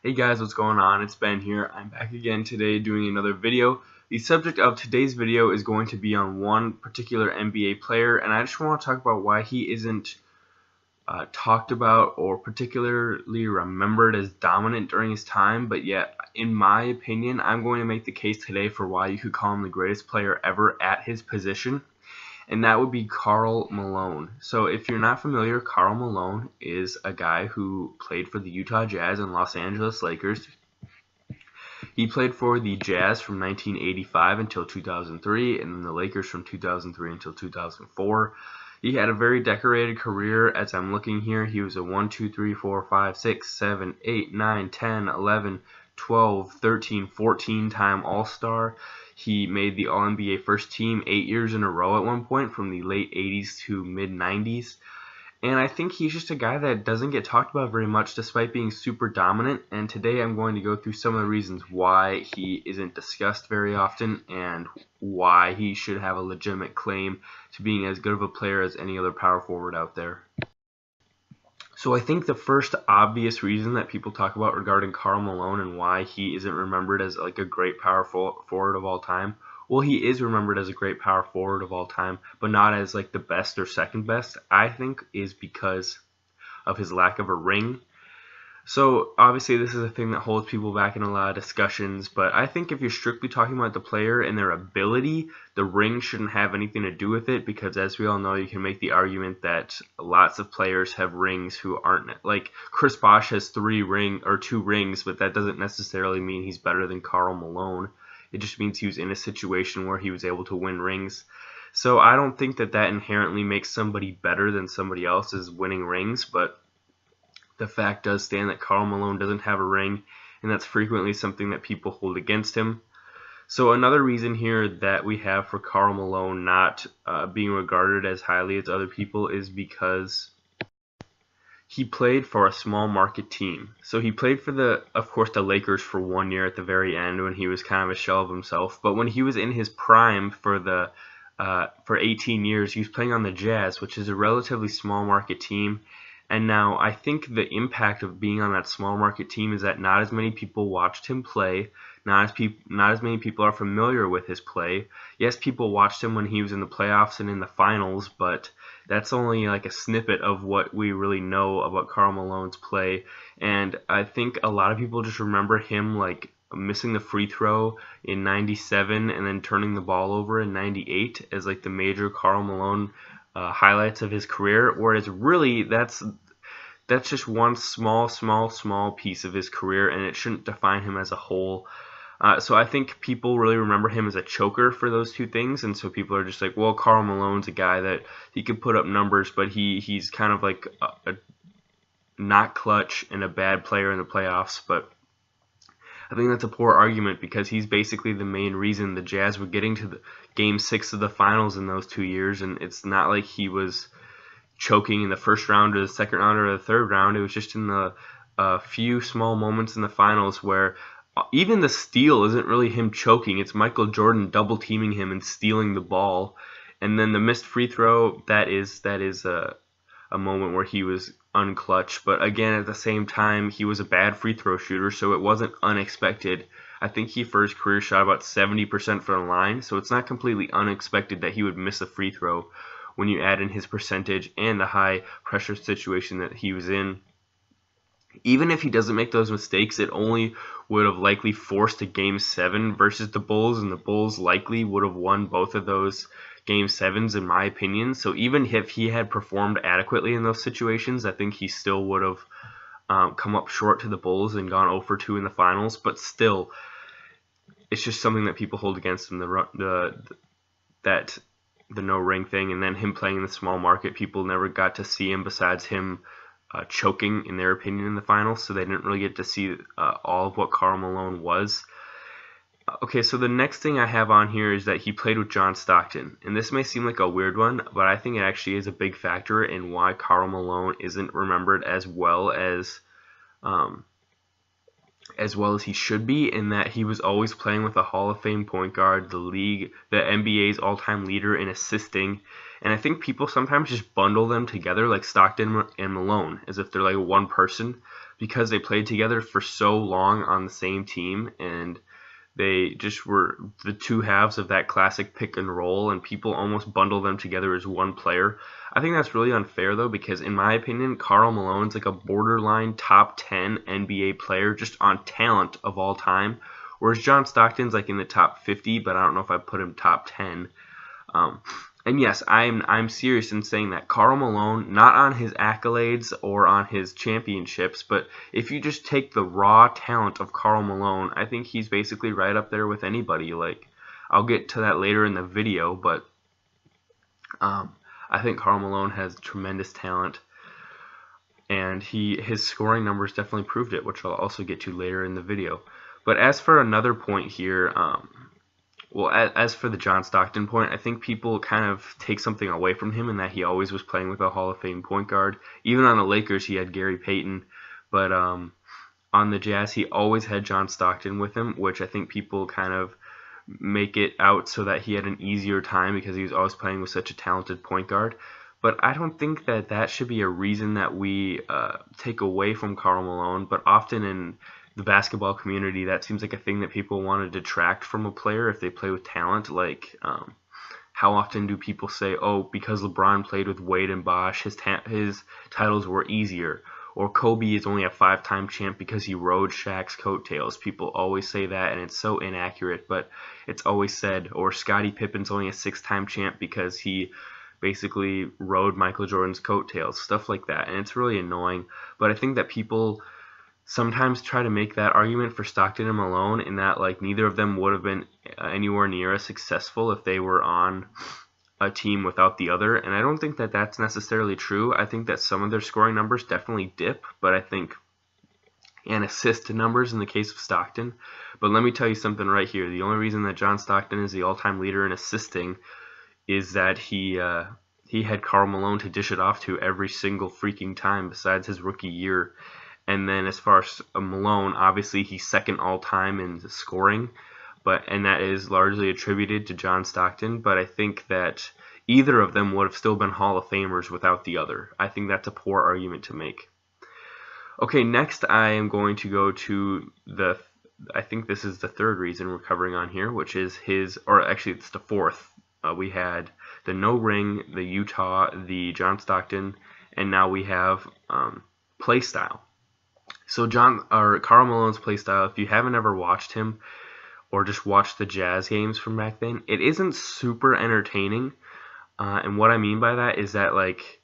Hey guys, what's going on? It's Ben here. I'm back again today doing another video. The subject of today's video is going to be on one particular NBA player, and I just want to talk about why he isn't talked about or particularly remembered as dominant during his time, but yet, in my opinion, I'm going to make the case today for why you could call him the greatest player ever at his position, and that would be Karl Malone. So if you're not familiar, Karl Malone is a guy who played for the Utah Jazz and Los Angeles Lakers. He played for the Jazz from 1985 until 2003, and then the Lakers from 2003 until 2004. He had a very decorated career. As I'm looking here, he was a 1, 2, 3, 4, 5, 6, 7, 8, 9, 10, 11, 12, 13, 14-time All-Star. He made the All-NBA first team 8 years in a row at one point, from the late 80s to mid-90s. And I think he's just a guy that doesn't get talked about very much despite being super dominant. And today I'm going to go through some of the reasons why he isn't discussed very often and why he should have a legitimate claim to being as good of a player as any other power forward out there. So I think the first obvious reason that people talk about regarding Karl Malone and why he isn't remembered as like a great power forward of all time, well, he is remembered as a great power forward of all time, but not as like the best or second best, I think, is because of his lack of a ring. So obviously this is a thing that holds people back in a lot of discussions, but I think if you're strictly talking about the player and their ability, the ring shouldn't have anything to do with it, because as we all know, you can make the argument that lots of players have rings who aren't, like Chris Bosh has 2 rings, but that doesn't necessarily mean he's better than Karl Malone. It just means he was in a situation where he was able to win rings. So I don't think that that inherently makes somebody better than somebody else as winning rings, but the fact does stand that Karl Malone doesn't have a ring, and that's frequently something that people hold against him. So another reason here that we have for Karl Malone not being regarded as highly as other people is because he played for a small market team. So he played for of course, the Lakers for 1 year at the very end when he was kind of a shell of himself. But when he was in his prime for 18 years, he was playing on the Jazz, which is a relatively small market team. And now I think the impact of being on that small market team is that not as many people watched him play. Not as many people are familiar with his play. Yes, people watched him when he was in the playoffs and in the finals, but that's only like a snippet of what we really know about Karl Malone's play. And I think a lot of people just remember him like missing the free throw in 97 and then turning the ball over in 98 as like the major Karl Malone highlights of his career, whereas really that's just one small piece of his career, and it shouldn't define him as a whole. So I think people really remember him as a choker for those two things, and so people are just like, well, Karl Malone's a guy that he could put up numbers, but he's kind of like a not clutch and a bad player in the playoffs. But I think that's a poor argument, because he's basically the main reason the Jazz were getting to the Game 6 of the finals in those 2 years, and it's not like he was choking in the first round or the second round or the third round. It was just in the few small moments in the finals where even the steal isn't really him choking. It's Michael Jordan double teaming him and stealing the ball, and then the missed free throw, that is a moment where he was unclutch. But again, at the same time, he was a bad free throw shooter, so it wasn't unexpected. I think he for his career shot about 70% from the line, so it's not completely unexpected that he would miss a free throw when you add in his percentage and the high pressure situation that he was in. Even if he doesn't make those mistakes, it only would have likely forced a Game 7 versus the Bulls, and the Bulls likely would have won both of those Game 7s in my opinion. So even if he had performed adequately in those situations, I think he still would have come up short to the Bulls and gone 0 for 2 in the finals. But still, it's just something that people hold against him, the no ring thing, and then him playing in the small market. People never got to see him besides him choking, in their opinion, in the finals, so they didn't really get to see all of what Karl Malone was. Okay, so the next thing I have on here is that he played with John Stockton, and this may seem like a weird one, but I think it actually is a big factor in why Karl Malone isn't remembered as well as as well as he should be, in that he was always playing with a Hall of Fame point guard, the NBA's all-time leader in assisting. And I think people sometimes just bundle them together, like Stockton and Malone, as if they're like one person, because they played together for so long on the same team, and they just were the two halves of that classic pick and roll, and people almost bundle them together as one player. I think that's really unfair, though, because in my opinion, Karl Malone's like a borderline top 10 NBA player just on talent of all time, whereas John Stockton's like in the top 50, but I don't know if I put him top 10. And yes, I'm serious in saying that Karl Malone, not on his accolades or on his championships, but if you just take the raw talent of Karl Malone, I think he's basically right up there with anybody. Like, I'll get to that later in the video, but I think Karl Malone has tremendous talent, and his scoring numbers definitely proved it, which I'll also get to later in the video. But as for another point here, well, as for the John Stockton point, I think people kind of take something away from him in that he always was playing with a Hall of Fame point guard. Even on the Lakers, he had Gary Payton, but on the Jazz, he always had John Stockton with him, which I think people kind of make it out so that he had an easier time because he was always playing with such a talented point guard. But I don't think that should be a reason that we take away from Karl Malone, but often in the basketball community, that seems like a thing that people want to detract from a player if they play with talent. Like, how often do people say, oh, because LeBron played with Wade and Bosh, his titles were easier? Or Kobe is only a 5-time champ because he rode Shaq's coattails. People always say that, and it's so inaccurate, but it's always said. Or Scottie Pippen's only a 6-time champ because he basically rode Michael Jordan's coattails, stuff like that. And it's really annoying, but I think that people sometimes try to make that argument for Stockton and Malone, in that like neither of them would have been anywhere near as successful if they were on a team without the other, and I don't think that that's necessarily true. I think that some of their scoring numbers definitely dip, but I think and assist numbers in the case of Stockton. But let me tell you something right here. The only reason that John Stockton is the all-time leader in assisting is that he had Karl Malone to dish it off to every single freaking time besides his rookie year. And then as far as Malone, obviously he's second all-time in scoring, and that is largely attributed to John Stockton. But I think that either of them would have still been Hall of Famers without the other. I think that's a poor argument to make. Okay, next I am going to go to I think this is the third reason we're covering on here, which is or actually it's the fourth. We had the no ring, the Utah, the John Stockton, and now we have play style. So Karl Malone's play style, if you haven't ever watched him or just watched the Jazz games from back then, it isn't super entertaining. And what I mean by that is that, like,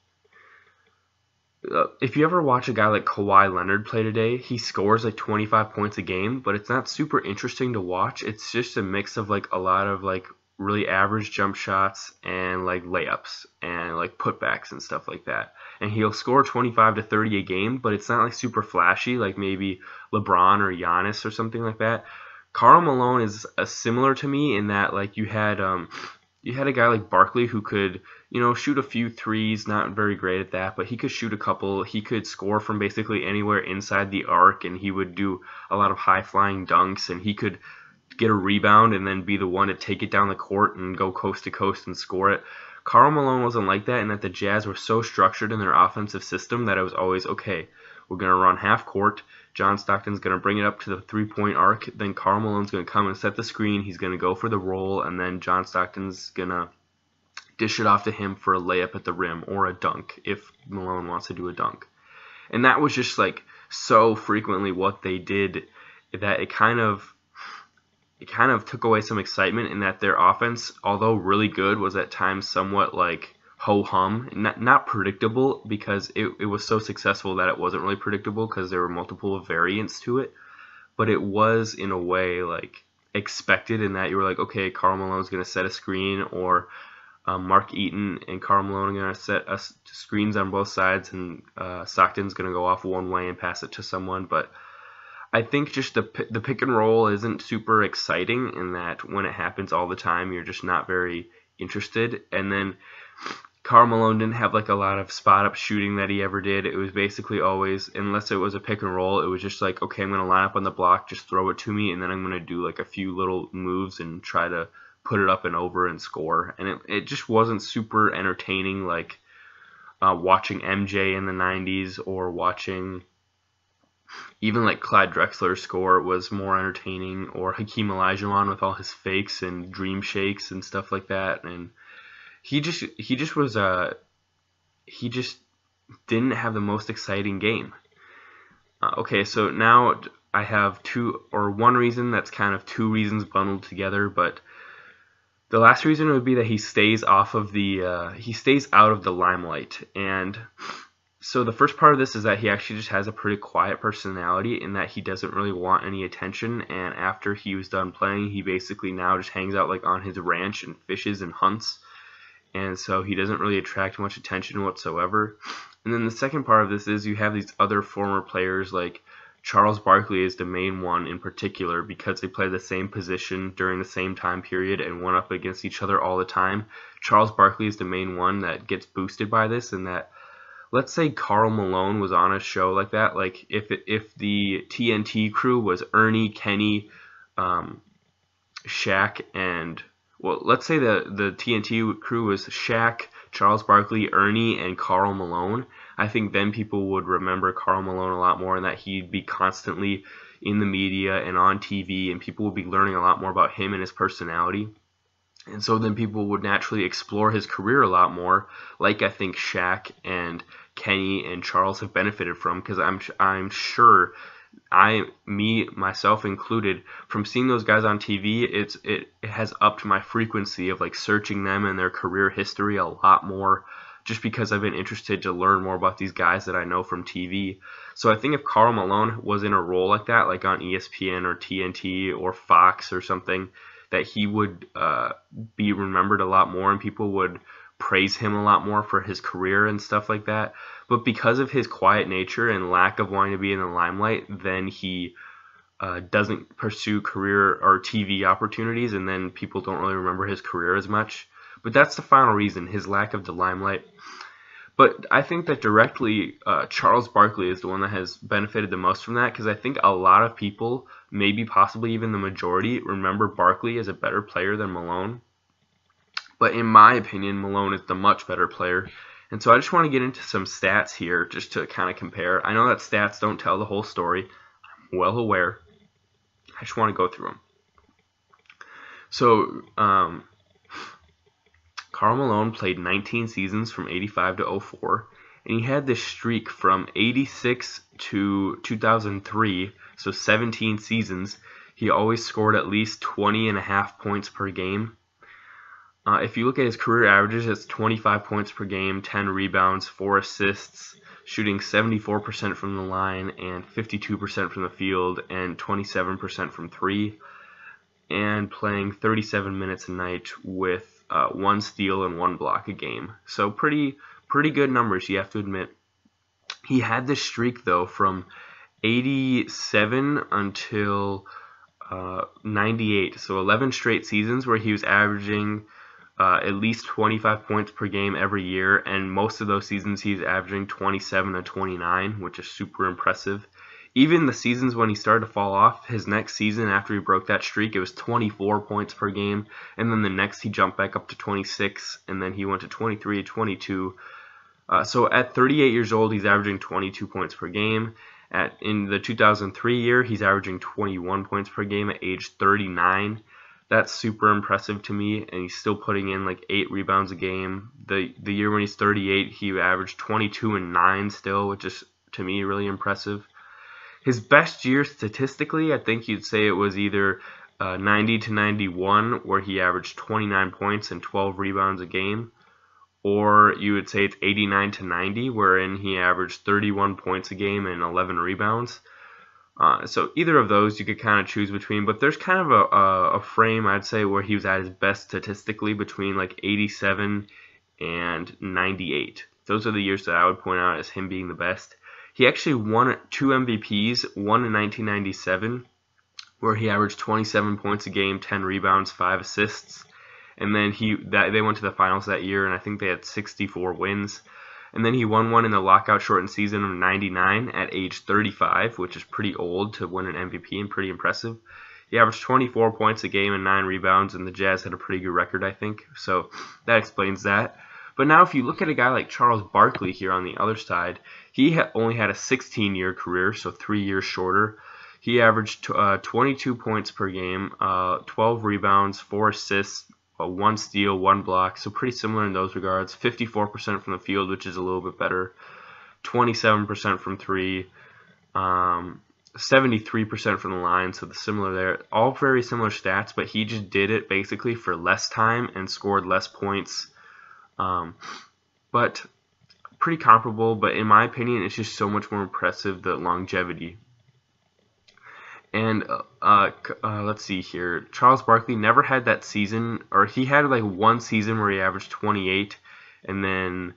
if you ever watch a guy like Kawhi Leonard play today, he scores like 25 points a game, but it's not super interesting to watch. It's just a mix of like a lot of like really average jump shots and like layups and like putbacks and stuff like that. And he'll score 25 to 30 a game, but it's not like super flashy like maybe LeBron or Giannis or something like that. Karl Malone is similar to me in that, like, you had a guy like Barkley who could, shoot a few threes, not very great at that, but he could shoot a couple. He could score from basically anywhere inside the arc, and he would do a lot of high-flying dunks, and he could get a rebound and then be the one to take it down the court and go coast to coast and score it. Karl Malone wasn't like that, in that the Jazz were so structured in their offensive system that it was always, okay, we're going to run half court. John Stockton's going to bring it up to the three-point arc. Then Karl Malone's going to come and set the screen. He's going to go for the roll, and then John Stockton's going to dish it off to him for a layup at the rim or a dunk if Malone wants to do a dunk. And that was just like so frequently what they did that it kind of took away some excitement, in that their offense, although really good, was at times somewhat like ho-hum, not predictable, because it was so successful that it wasn't really predictable because there were multiple variants to it, but it was in a way like expected, in that you were like, okay, Karl Malone's going to set a screen, or Mark Eaton and Karl Malone are going to set screens on both sides, and Stockton's going to go off one way and pass it to someone. But I think just the pick and roll isn't super exciting, in that when it happens all the time, you're just not very interested. And then Karl Malone didn't have like a lot of spot up shooting that he ever did. It was basically always, unless it was a pick and roll, it was just like, okay, I'm going to line up on the block, just throw it to me, and then I'm going to do like a few little moves and try to put it up and over and score. And it just wasn't super entertaining like watching MJ in the 90s or watching even like Clyde Drexler score was more entertaining, or Hakeem Olajuwon with all his fakes and dream shakes and stuff like that. And he just didn't have the most exciting game. Okay, so now I have one reason that's kind of two reasons bundled together, but the last reason would be that he stays out of the limelight. And so the first part of this is that he actually just has a pretty quiet personality in that he doesn't really want any attention, and after he was done playing, he basically now just hangs out like on his ranch and fishes and hunts. And so he doesn't really attract much attention whatsoever. And then the second part of this is you have these other former players, like Charles Barkley is the main one in particular, because they play the same position during the same time period and went up against each other all the time. Charles Barkley is the main one that gets boosted by this, and that, let's say Karl Malone was on a show like that, like if the TNT crew was Ernie, Kenny, Shaq, and well, let's say the TNT crew was Shaq, Charles Barkley, Ernie, and Karl Malone. I think then people would remember Karl Malone a lot more, and that he'd be constantly in the media and on TV, and people would be learning a lot more about him and his personality. And so then people would naturally explore his career a lot more, like I think Shaq and Kenny and Charles have benefited from, because I'm sure myself included, from seeing those guys on TV, it has upped my frequency of like searching them and their career history a lot more, just because I've been interested to learn more about these guys that I know from TV. So I think if Karl Malone was in a role like that, like on ESPN or TNT or Fox or something, that he would be remembered a lot more, and people would praise him a lot more for his career and stuff like that. But because of his quiet nature and lack of wanting to be in the limelight, then he doesn't pursue career or TV opportunities, and then people don't really remember his career as much. But that's the final reason, his lack of the limelight. But I think that directly Charles Barkley is the one that has benefited the most from that, because I think a lot of people, maybe possibly even the majority, remember Barkley as a better player than Malone. But in my opinion, Malone is the much better player. And so I just want to get into some stats here just to kind of compare. I know that stats don't tell the whole story. I'm well aware. I just want to go through them. So, Karl Malone played 19 seasons from 85 to 04, and he had this streak from 86 to 2003, so 17 seasons. He always scored at least 20.5 points per game. If you look at his career averages, it's 25 points per game, 10 rebounds, 4 assists, shooting 74% from the line and 52% from the field and 27% from three, and playing 37 minutes a night with 1 steal and 1 block a game. So pretty good numbers, you have to admit. He had this streak though from 87 until 98, so 11 straight seasons where he was averaging at least 25 points per game every year, and most of those seasons he's averaging 27 to 29, which is super impressive. Even the seasons when he started to fall off, his next season after he broke that streak, it was 24 points per game, and then the next he jumped back up to 26, and then he went to 23 to 22. So at 38 years old, he's averaging 22 points per game. In the 2003 year, he's averaging 21 points per game at age 39. That's super impressive to me, and he's still putting in like 8 rebounds a game. The year when he's 38, he averaged 22 and 9 still, which is to me really impressive. His best year statistically, I think you'd say it was either 90 to 91, where he averaged 29 points and 12 rebounds a game, or you would say it's 89 to 90, wherein he averaged 31 points a game and 11 rebounds. So either of those you could kind of choose between, but there's kind of a frame, I'd say, where he was at his best statistically between like 87 and 98. Those are the years that I would point out as him being the best. He actually won 2 MVPs, one in 1997, where he averaged 27 points a game, 10 rebounds, 5 assists, and then they went to the finals that year, and I think they had 64 wins. And then he won one in the lockout shortened season of '99 at age 35, which is pretty old to win an MVP and pretty impressive. He averaged 24 points a game and 9 rebounds, and the Jazz had a pretty good record, I think. So that explains that. But now if you look at a guy like Charles Barkley here on the other side, he only had a 16-year career, so 3 years shorter. He averaged 22 points per game, 12 rebounds, 4 assists, 1 steal, 1 block, so pretty similar in those regards. 54% from the field, which is a little bit better. 27% from 3, 73% from the line, so similar there. All very similar stats, but he just did it basically for less time and scored less points. But pretty comparable, but in my opinion, it's just so much more impressive, the longevity. And let's see here. Charles Barkley never had that season, or he had like one season where he averaged 28, and then,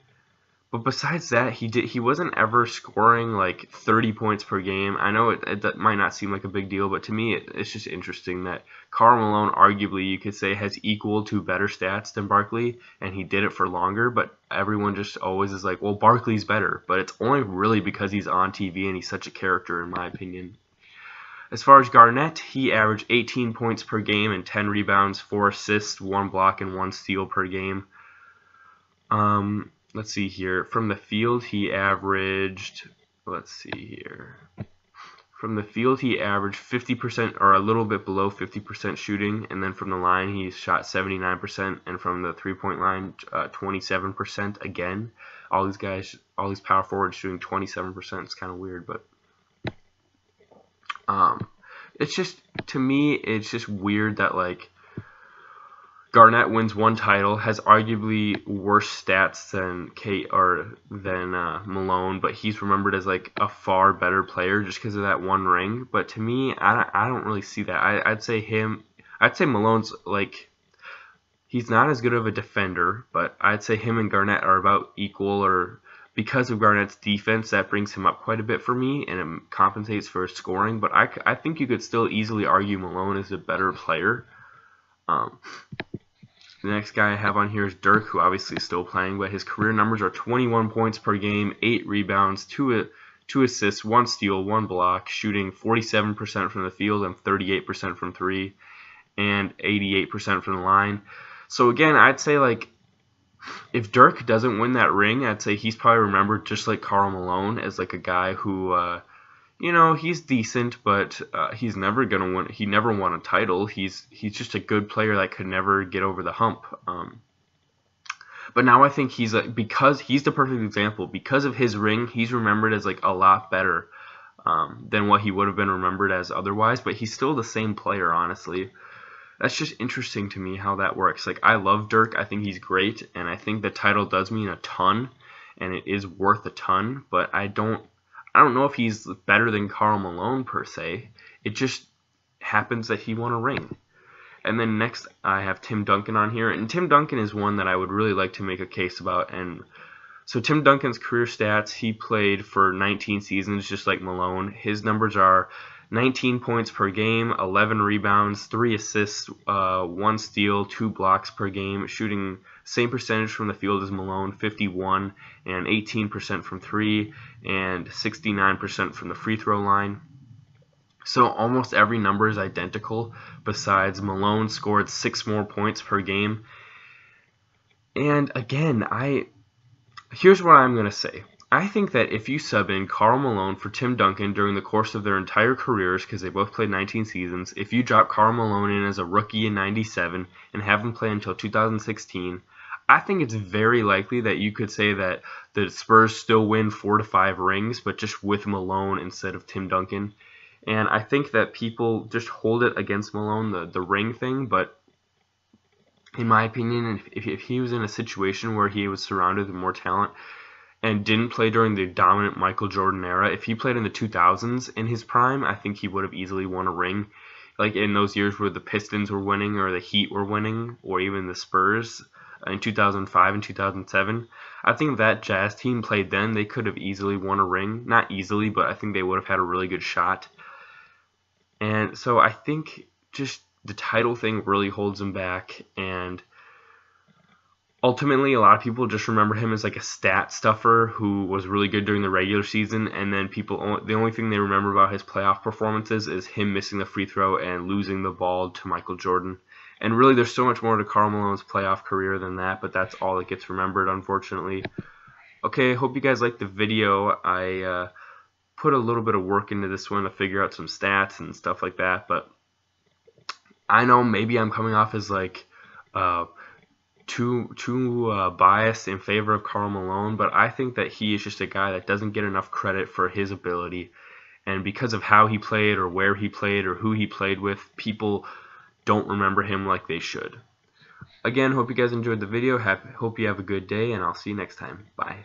but besides that, he wasn't ever scoring like 30 points per game. I know that might not seem like a big deal, but to me, it's just interesting that Karl Malone, arguably, you could say, has equal to better stats than Barkley, and he did it for longer, but everyone just always is like, well, Barkley's better, but it's only really because he's on TV and he's such a character, in my opinion. As far as Garnett, he averaged 18 points per game and 10 rebounds, 4 assists, 1 block, and 1 steal per game. Let's see here. From the field, he averaged, let's see here. From the field, he averaged 50%, or a little bit below 50% shooting, and then from the line, he shot 79%, and from the three-point line, 27% again. All these power forwards shooting 27%. It's kind of weird, but it's just, to me, it's just weird that like Garnett wins one title, has arguably worse stats than Malone, but he's remembered as like a far better player just because of that one ring. But to me, I don't really see that. I'd say Malone's like, he's not as good of a defender, but I'd say him and Garnett are about equal, or because of Garnett's defense, that brings him up quite a bit for me, and it compensates for his scoring. But I think you could still easily argue Malone is a better player. The next guy I have on here is Dirk, who obviously is still playing, but his career numbers are 21 points per game, 8 rebounds, 2 assists, 1 steal, 1 block, shooting 47% from the field and 38% from 3, and 88% from the line. So again, I'd say like, if Dirk doesn't win that ring, I'd say he's probably remembered just like Karl Malone as like a guy who, you know, he's decent, but he's never gonna win. He never won a title. He's just a good player that could never get over the hump. But now I think because he's the perfect example. Because of his ring, he's remembered as like a lot better than what he would have been remembered as otherwise. But he's still the same player, honestly. That's just interesting to me how that works. Like, I love Dirk. I think he's great, and I think the title does mean a ton, and it is worth a ton. But I don't know if he's better than Karl Malone per se. It just happens that he won a ring. And then next I have Tim Duncan on here, and Tim Duncan is one that I would really like to make a case about. And so Tim Duncan's career stats: he played for 19 seasons, just like Malone. His numbers are 19 points per game, 11 rebounds, 3 assists, 1 steal, 2 blocks per game, shooting same percentage from the field as Malone, 51, and 18% from 3, and 69% from the free throw line. So almost every number is identical, besides Malone scored 6 more points per game. And again, here's what I'm going to say. I think that if you sub in Karl Malone for Tim Duncan during the course of their entire careers, because they both played 19 seasons, if you drop Karl Malone in as a rookie in '97 and have him play until 2016, I think it's very likely that you could say that the Spurs still win 4 to 5 rings, but just with Malone instead of Tim Duncan. And I think that people just hold it against Malone, the ring thing, but in my opinion, if he was in a situation where he was surrounded with more talent and didn't play during the dominant Michael Jordan era, if he played in the 2000s in his prime, I think he would have easily won a ring. Like in those years where the Pistons were winning, or the Heat were winning, or even the Spurs in 2005 and 2007. I think if that Jazz team played then, they could have easily won a ring. Not easily, but I think they would have had a really good shot. And so I think just the title thing really holds them back, and ultimately, a lot of people just remember him as like a stat stuffer who was really good during the regular season, and then the only thing they remember about his playoff performances is him missing the free throw and losing the ball to Michael Jordan. And really, there's so much more to Karl Malone's playoff career than that, but that's all that gets remembered, unfortunately. Okay, hope you guys liked the video. I put a little bit of work into this one to figure out some stats and stuff like that, but I know maybe I'm coming off as like too biased in favor of Karl Malone, but I think that he is just a guy that doesn't get enough credit for his ability, and because of how he played or where he played or who he played with, people don't remember him like they should. Again, hope you guys enjoyed the video. Hope you have a good day, and I'll see you next time. Bye.